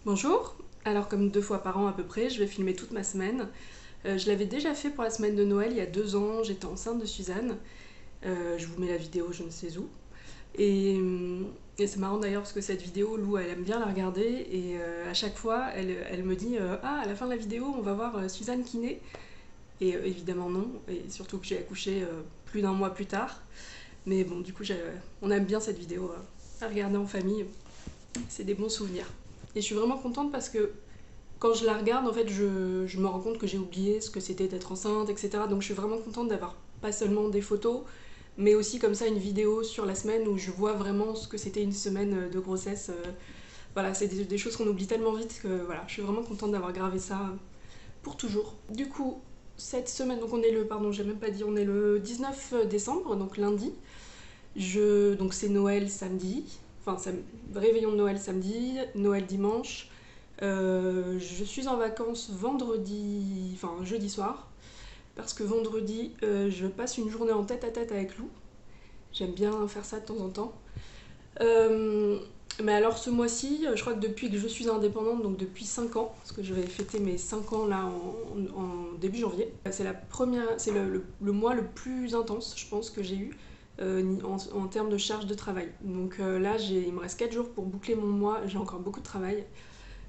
Bonjour, alors comme 2 fois par an à peu près, je vais filmer toute ma semaine. Je l'avais déjà fait pour la semaine de Noël il y a 2 ans, j'étais enceinte de Suzanne. Je vous mets la vidéo je ne sais où. Et c'est marrant d'ailleurs parce que cette vidéo, Lou elle aime bien la regarder et à chaque fois elle me dit ah à la fin de la vidéo on va voir Suzanne qui naît. Et évidemment non, et surtout que j'ai accouché plus d'un mois plus tard. Mais bon du coup on aime bien cette vidéo à regarder en famille, c'est des bons souvenirs. Et je suis vraiment contente parce que quand je la regarde, en fait, je me rends compte que j'ai oublié ce que c'était d'être enceinte, etc. Donc je suis vraiment contente d'avoir pas seulement des photos, mais aussi comme ça une vidéo sur la semaine où je vois vraiment ce que c'était une semaine de grossesse. Voilà, c'est des choses qu'on oublie tellement vite que voilà, je suis vraiment contente d'avoir gravé ça pour toujours. Du coup, cette semaine, donc on est le, pardon, j'ai même pas dit, on est le 19 décembre, donc lundi. Donc c'est Noël samedi, enfin réveillon de Noël samedi, Noël dimanche. Je suis en vacances vendredi, enfin jeudi soir, parce que vendredi je passe une journée en tête à tête avec Lou. J'aime bien faire ça de temps en temps. Euh, mais alors ce mois-ci, je crois que depuis que je suis indépendante, donc depuis 5 ans, parce que je vais fêter mes 5 ans là en début janvier, c'est le mois le plus intense, je pense, que j'ai eu en termes de charge de travail. Donc là, il me reste 4 jours pour boucler mon mois, j'ai encore beaucoup de travail.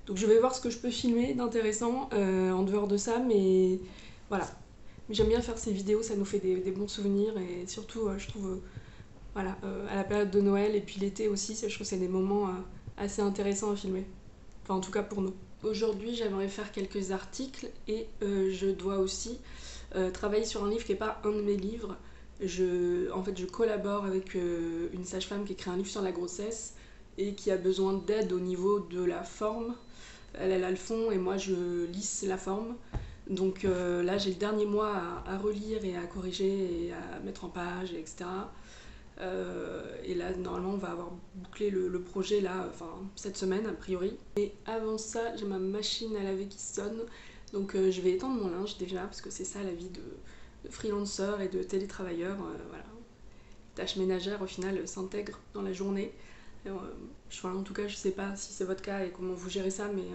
Donc je vais voir ce que je peux filmer d'intéressant en dehors de ça, mais voilà. J'aime bien faire ces vidéos, ça nous fait des bons souvenirs et surtout je trouve voilà, à la période de Noël et puis l'été aussi, je trouve que c'est des moments assez intéressants à filmer. Enfin en tout cas pour nous. Aujourd'hui j'aimerais faire quelques articles et je dois aussi travailler sur un livre qui n'est pas un de mes livres. En fait je collabore avec une sage-femme qui écrit un livre sur la grossesse et qui a besoin d'aide au niveau de la forme. Elle a le fond et moi je lisse la forme. Donc là j'ai le dernier mois à relire et à corriger et à mettre en page, etc. Et là normalement on va avoir bouclé le projet là, enfin cette semaine a priori. Et avant ça j'ai ma machine à laver qui sonne. Donc je vais étendre mon linge déjà parce que c'est ça la vie de freelancer et de télétravailleur. Voilà. Les tâches ménagères au final s'intègrent dans la journée. En tout cas je sais pas si c'est votre cas et comment vous gérez ça, mais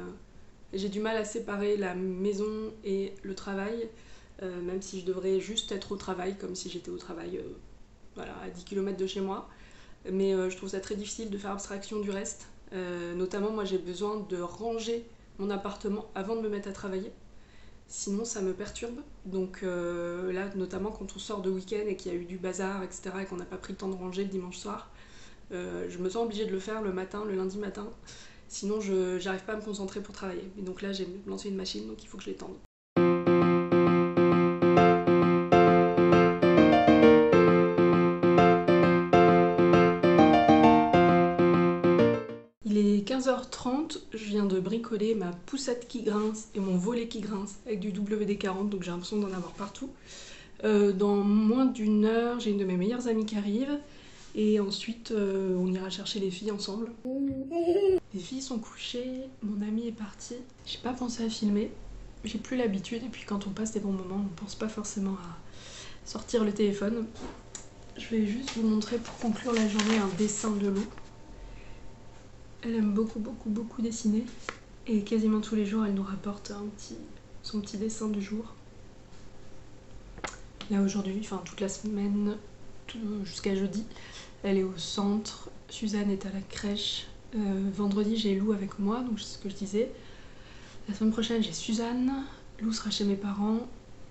j'ai du mal à séparer la maison et le travail, même si je devrais juste être au travail, comme si j'étais au travail voilà, à 10 km de chez moi. Mais je trouve ça très difficile de faire abstraction du reste. Notamment, moi j'ai besoin de ranger mon appartement avant de me mettre à travailler. Sinon, ça me perturbe. Donc là, notamment quand on sort de week-end et qu'il y a eu du bazar, etc., et qu'on n'a pas pris le temps de ranger le dimanche soir, je me sens obligée de le faire le matin, le lundi matin. Sinon, je n'arrive pas à me concentrer pour travailler. Et donc là, j'ai lancé une machine, donc il faut que je l'étende. Il est 15h30, je viens de bricoler ma poussette qui grince et mon volet qui grince avec du WD-40, donc j'ai l'impression d'en avoir partout. Dans moins d'une heure, j'ai une de mes meilleures amies qui arrive. Et ensuite, on ira chercher les filles ensemble. Les filles sont couchées, mon ami est parti. J'ai pas pensé à filmer. J'ai plus l'habitude et puis quand on passe des bons moments, on pense pas forcément à sortir le téléphone. Je vais juste vous montrer pour conclure la journée un dessin de Lou. Elle aime beaucoup dessiner et quasiment tous les jours elle nous rapporte son petit dessin du jour. Là aujourd'hui, enfin toute la semaine, jusqu'à jeudi, elle est au centre, Suzanne est à la crèche. Vendredi j'ai Lou avec moi, donc c'est ce que je disais. La semaine prochaine j'ai Suzanne, Lou sera chez mes parents,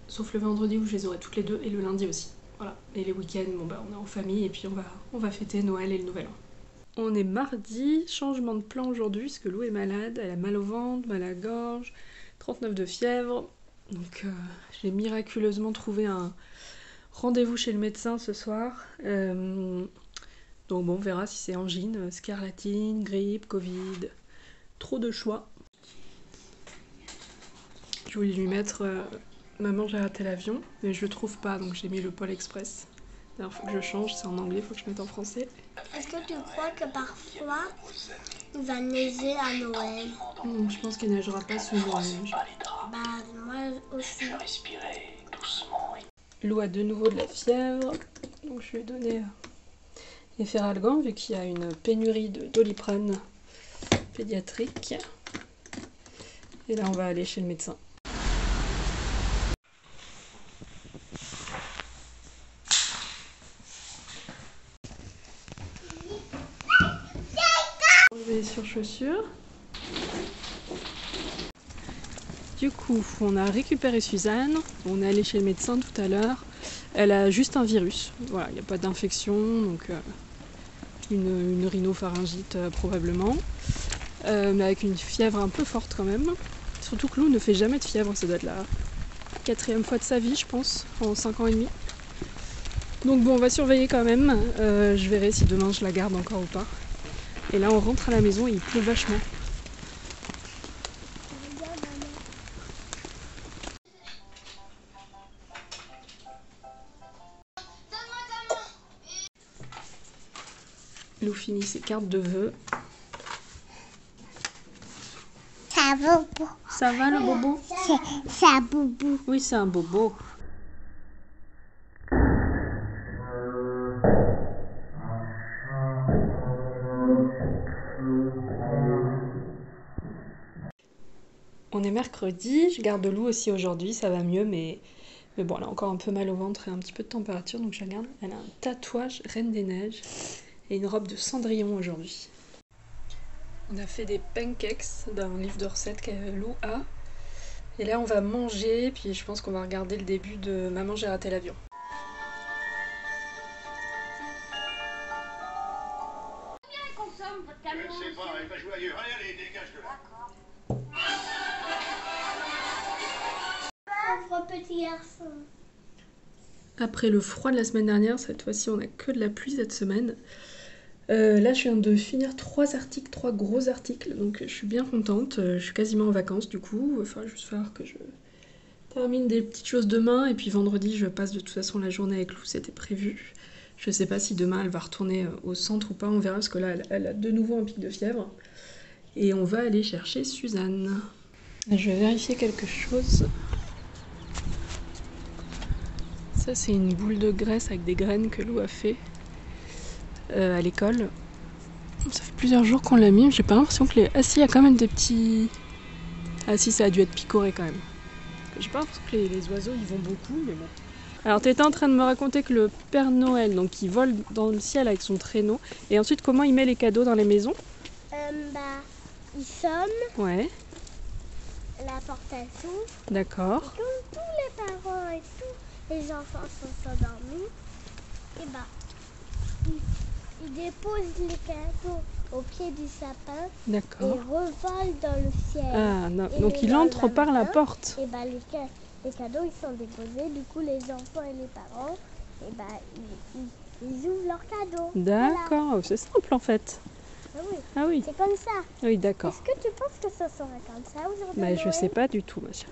sauf le vendredi où je les aurai toutes les deux, et le lundi aussi. Voilà. Et les week-ends, bon bah on est en famille et puis on va fêter Noël et le Nouvel An. On est mardi, changement de plan aujourd'hui parce que Lou est malade, elle a mal au ventre, mal à la gorge, 39 de fièvre. Donc j'ai miraculeusement trouvé un rendez-vous chez le médecin ce soir. Donc bon, on verra si c'est angine, scarlatine, grippe, Covid. Trop de choix. Je voulais lui mettre Maman j'ai raté l'avion, mais je le trouve pas, donc j'ai mis le Pôle Express. Alors faut que je change, c'est en anglais, faut que je mette en français. Est-ce que tu crois que parfois il va neiger à Noël? Je pense qu'il neigera pas ce Noël. Bah moi aussi. Lou a de nouveau de la fièvre, donc je lui ai donné Efferalgan vu qu'il y a une pénurie de Doliprane pédiatrique. Et là, on va aller chez le médecin. Les surchaussures. Du coup, on a récupéré Suzanne. On est allé chez le médecin tout à l'heure. Elle a juste un virus. Voilà, il n'y a pas d'infection, donc une rhinopharyngite probablement. Mais avec une fièvre un peu forte quand même. Surtout que Lou ne fait jamais de fièvre, ça doit être la 4e fois de sa vie, je pense, en 5 ans et demi. Donc bon, on va surveiller quand même. Je verrai si demain je la garde encore ou pas. Et là, on rentre à la maison et il pleut vachement. Lou finit ses cartes de vœux. Ça va, bobo. Ça va le bobo? C'est un bobo. Oui, c'est un bobo. On est mercredi, je garde Lou aussi aujourd'hui, ça va mieux, mais bon, elle a encore un peu mal au ventre et un petit peu de température, donc je la garde. Elle a un tatouage Reine des Neiges et une robe de Cendrillon aujourd'hui. On a fait des pancakes d'un livre de recettes que Lou a. Et là, on va manger, puis je pense qu'on va regarder le début de Maman, j'ai raté l'avion. Je sais pas, elle va jouer ailleurs. Allez, dégage de là. Pauvre petit garçon. Après le froid de la semaine dernière, cette fois-ci, on a que de la pluie cette semaine. Là, je viens de finir 3 gros articles, donc je suis bien contente. Je suis quasiment en vacances du coup. Enfin, juste falloir que je termine des petites choses demain, et puis vendredi, je passe de toute façon la journée avec Lou, c'était prévu. Je sais pas si demain elle va retourner au centre ou pas, on verra, parce que là, elle a de nouveau un pic de fièvre. Et on va aller chercher Suzanne. Je vais vérifier quelque chose. Ça, c'est une boule de graisse avec des graines que Lou a fait à l'école. Ça fait plusieurs jours qu'on l'a mis, j'ai pas l'impression que les... Ah si, il y a quand même des petits... Ah si, ça a dû être picoré quand même. J'ai pas l'impression que les oiseaux ils vont beaucoup, mais bon. Alors t'étais en train de me raconter que le Père Noël, donc il vole dans le ciel avec son traîneau, et ensuite comment il met les cadeaux dans les maisons? Il sonne, Ouais, la porte elle s'ouvre. d'accord. Et comme tous les parents et tous les enfants sont endormis, il dépose les cadeaux au pied du sapin et D'accord. revole dans le ciel. Ah, non. Et Donc il le entre par la lendemain, porte. Et les cadeaux ils sont déposés, du coup les enfants et les parents, ils ouvrent leurs cadeaux. D'accord, Voilà. c'est simple en fait. Ah oui, Ah oui, c'est comme ça. oui d'accord. Est-ce que tu penses que ça serait comme ça aujourd'hui? Bah, je sais pas du tout, ma chérie.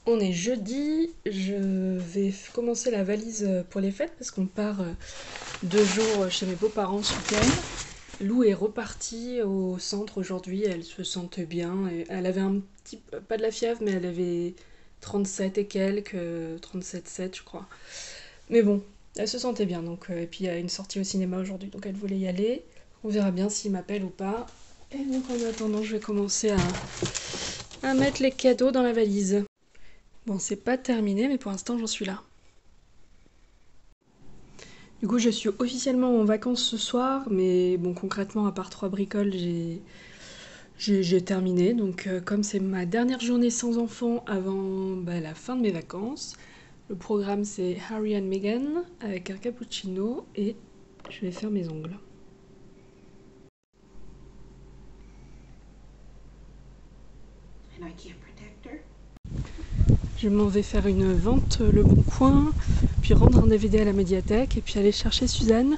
On est jeudi, je vais commencer la valise pour les fêtes parce qu'on part 2 jours chez mes beaux-parents ce week-end. Lou est repartie au centre aujourd'hui, elle se sentait bien. Et elle avait un petit pas de la fièvre, mais elle avait 37 et quelques, 37,7 je crois. Mais bon, elle se sentait bien. Donc, et puis il y a une sortie au cinéma aujourd'hui, donc elle voulait y aller. On verra bien s'il m'appelle ou pas. Et donc en attendant, je vais commencer à mettre les cadeaux dans la valise. Bon, c'est pas terminé, mais pour l'instant, j'en suis là. Du coup, je suis officiellement en vacances ce soir, mais bon, concrètement, à part 3 bricoles, j'ai terminé. Donc, comme c'est ma dernière journée sans enfant avant la fin de mes vacances, le programme c'est Harry and Meghan avec un cappuccino et je vais faire mes ongles. And I can't protect her. Je m'en vais faire une vente Le Bon Coin, puis rendre un DVD à la médiathèque et puis aller chercher Suzanne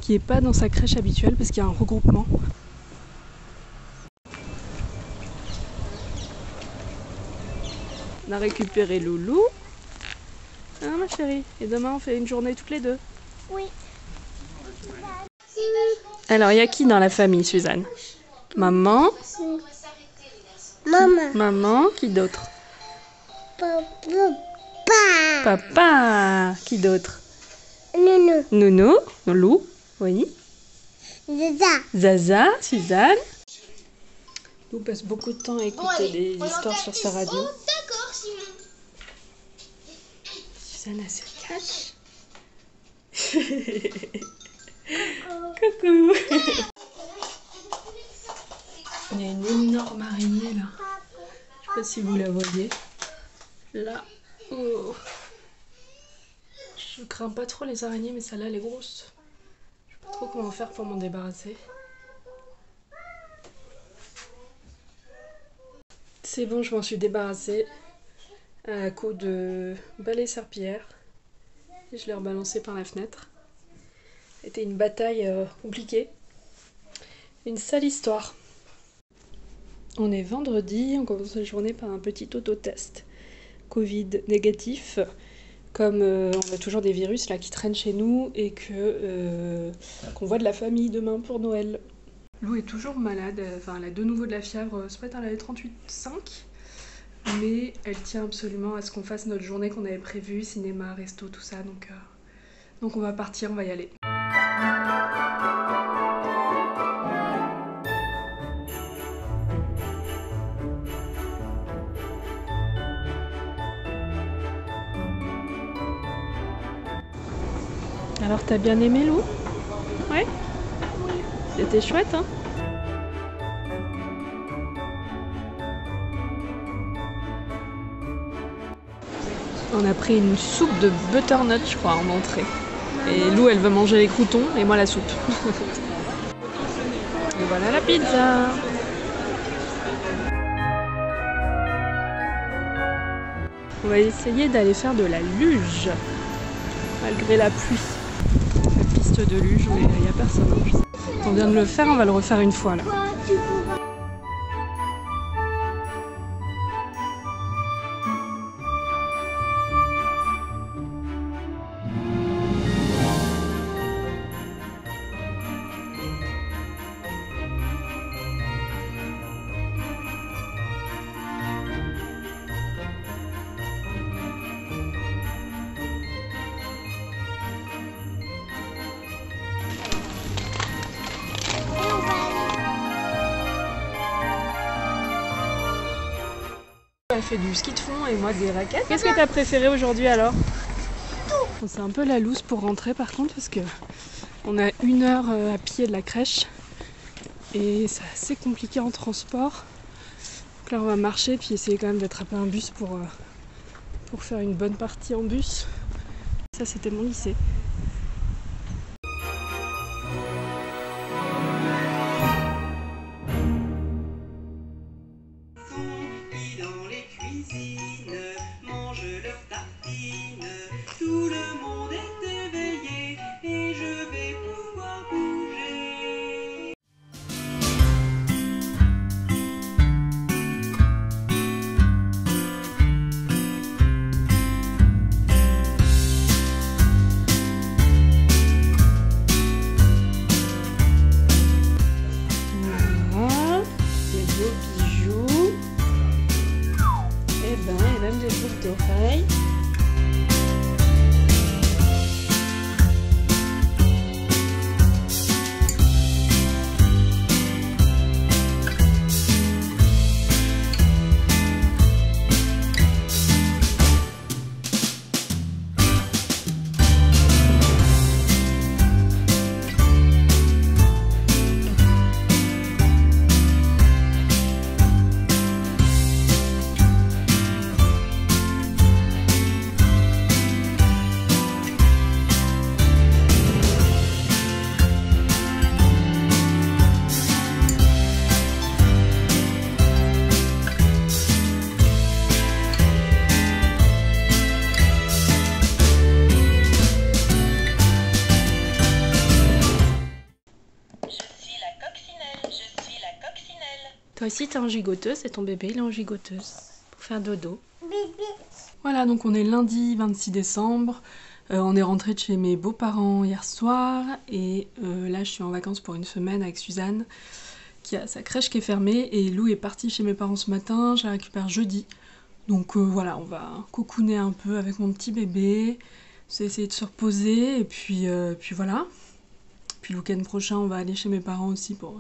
qui est pas dans sa crèche habituelle parce qu'il y a un regroupement. On a récupéré Loulou. Hein ma chérie? Et demain on fait une journée toutes les deux. Oui. Alors il y a qui dans la famille, Suzanne? Maman? Maman. Maman, qui d'autre? Papa. Papa! Qui d'autre? Nounou. Nounou? Loulou? Oui. Zaza. Zaza? Suzanne? Lou passe beaucoup de temps à écouter des histoires sur sa radio. Oh, d'accord, Simon. Susanna se cache. Coucou. Il y a une énorme araignée là. Je sais pas si vous la voyez. Là. Oh. Je crains pas trop les araignées, mais celle-là elle est grosse. Je sais pas trop comment faire pour m'en débarrasser. C'est bon, je m'en suis débarrassée à coup de balai serpillière. Et je l'ai rebalancé par la fenêtre. C'était une bataille compliquée. Une sale histoire. On est vendredi, on commence la journée par un petit autotest. Covid négatif. Comme on a toujours des virus là qui traînent chez nous et qu'on voit de la famille demain pour Noël. Lou est toujours malade, enfin elle a de nouveau de la fièvre, ce matin elle avait 38,5. Mais elle tient absolument à ce qu'on fasse notre journée qu'on avait prévue, cinéma, resto, tout ça, donc on va partir, on va y aller. Alors t'as bien aimé Lou? Ouais? C'était chouette hein? On a pris une soupe de butternut je crois en entrée. Et Lou elle veut manger les croûtons et moi la soupe. Et voilà la pizza! On va essayer d'aller faire de la luge malgré la pluie. La piste de luge où il n'y a personne. On vient de le faire, on va le refaire une fois là. Elle fait du ski de fond et moi des raquettes. Qu'est-ce que t'as préféré aujourd'hui alors? Tout. C'est un peu la loose pour rentrer par contre parce que on a 1 heure à pied de la crèche et c'est assez compliqué en transport. Donc là on va marcher puis essayer quand même d'attraper un bus pour faire une bonne partie en bus. Ça c'était mon lycée. D'oreilles. Toi aussi t'es en gigoteuse et ton bébé il est en gigoteuse pour faire dodo. Voilà, donc on est lundi 26 décembre. On est rentré de chez mes beaux-parents hier soir et là je suis en vacances pour une semaine avec Suzanne qui a sa crèche qui est fermée et Lou est partie chez mes parents ce matin, je la récupère jeudi. Donc voilà, on va cocooner un peu avec mon petit bébé, c'est essayer de se reposer et puis voilà. Puis le week-end prochain on va aller chez mes parents aussi pour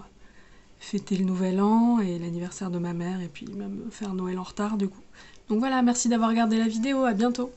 fêter le nouvel an et l'anniversaire de ma mère et puis même faire Noël en retard du coup. Donc voilà, merci d'avoir regardé la vidéo, à bientôt.